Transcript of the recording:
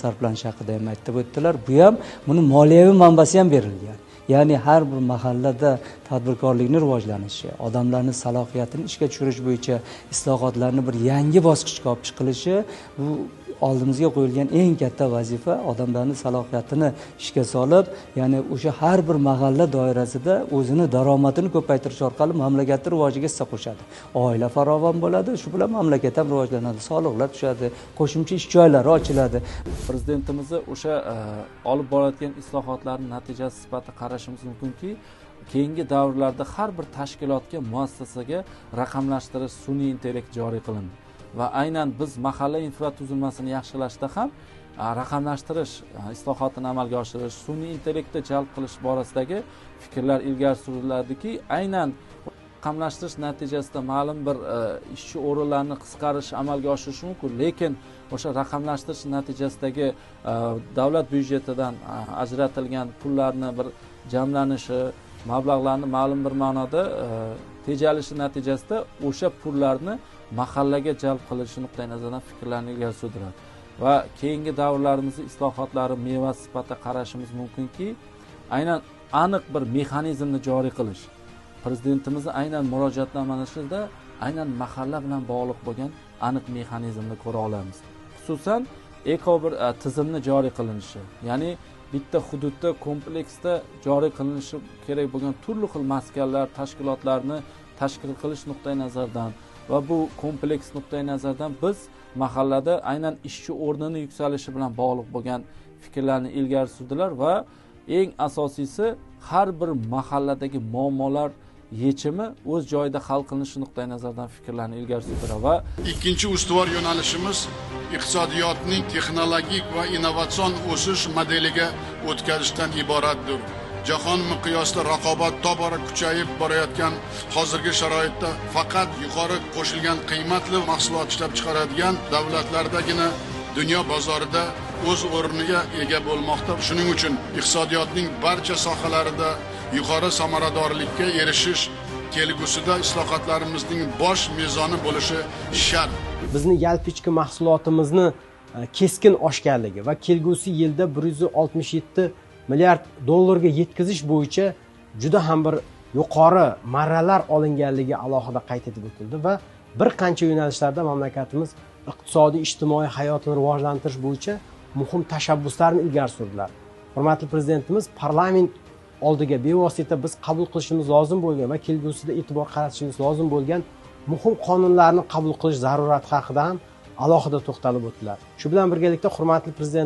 sarflanishi haqida ham aytib o'tdilar. Bu ham buni moliyaviy manbasi ham berilgan. Ya'ni har bir mahallada tadbirkorlikning rivojlanishi, odamlarning salohiyatini ishga tushirish bo'yicha islohotlarni bir yangi bosqichga olib chiqilishi bu oldimizga qo'yilgan eng katta vazifa. Odamlarning salohiyatini ishga solib, ya'ni o'sha har bir mahalla doirasida o'zini daromadini ko'paytirish orqali mamlakatning rivojiga hissa qo'shadi. Oila farovon bo'ladi, shu bilan mamlakat ham rivojlanadi, soliqlar tushadi, qo'shimcha ish joylari ochiladi. Prezidentimiz o'sha olib borayotgan islohotlarning natijasi sifatida qarashimiz mumkinki, keyingi davrlarda har bir tashkilotga, muassasaga raqamlashtirish, sun'iy intellekt joriy qilindi. Va aynan biz mahalla infratuzilmasini yaxshilashda ham raqamlashtirish islohotini amalga oshirish, sun'iy intellektni jalb qilish borasidagi fikrlar ilgari suriladiki, aynan raqamlashtirish natijasida ma'lum bir ishchi o'rinlarni qisqarish amalga oshirish mumkin, lekin o'sha raqamlashtirish natijasidagi davlat byudjetidan ajratilgan pullarni bir jamlanishi, mablag'larni ma'lum bir ma'noda tejalishi natijasida o'sha pullarni mahallaga jalb qilishi nuqtai nazaridan fikrlarni ilgari surdilar. Va keyingi davrlarimizning islohotlari mevasi sifatida qarashimiz mumkinki, aynan aniq bir mexanizmni joriy qilish. Prezidentimizni aynan murojaatnomalarida aynan mahalla bilan bog'liq bo'lgan aniq mexanizmni ko'ra olamiz. Xususan, eko bir tizimni joriy qilinishi, ya'ni bitta hududda kompleksda joriy qilinishi kerak bo'lgan turli xil maskanlar, tashkilotlarni tashkil qilish nuqtai nazaridan va bu kompleks nuqtai nazardan biz mahallada aynan ishchi o'rnini yuksalishi bilan bog'liq bo'lgan fikrlarni ilgari surdilar va eng asosiysi har bir mahalladagi muammolar yechimi o'z joyida hal qilinishi nuqtai nazaridan fikrlarni ilgari surdilar va ikkinchi ustuvor yo'nalishimiz iqtisodiyotning texnologik va innovatsion o'sish modeliga o'tkazishdan iboratdir. Jahon miqyosida raqobat tobora kuchayib borayotgan hozirgi sharoitda faqat yuqori qo'shilgan qiymatli mahsulot ishlab chiqaradigan davlatlardagina dunyo bozorida o'z o'rniga ega bo'lmoqda. Shuning uchun iqtisodiyotning barcha sohalarida yuqori samaradorlikka erishish kelgusida islohotlarimizning bosh mezoni bo'lishi shart. Bizni yalpi ichki mahsulotimizni keskin oshganligi va kelgusi yilda 167 milliard dollarga yetkazish bo'yicha juda ham bir yuqori marralar olinganligi alohida qayd etib o'tildi va bir qancha yo'nalishlarda mamlakatimiz iqtisodiy ijtimoiy hayotini rivojlantirish bo'yicha muhim tashabbuslarni ilgari surdilar. Hurmatli prezidentimiz parlament oldiga bevosita biz qabul qilishimiz lozim bo'lgan va kelgusida e'tibor qaratishimiz lozim bo'lgan muhim qonunlarni qabul qilish zarurati haqida ham alohida to'xtalib o'tdilar. Shu bilan birgalikda hurmatli prezident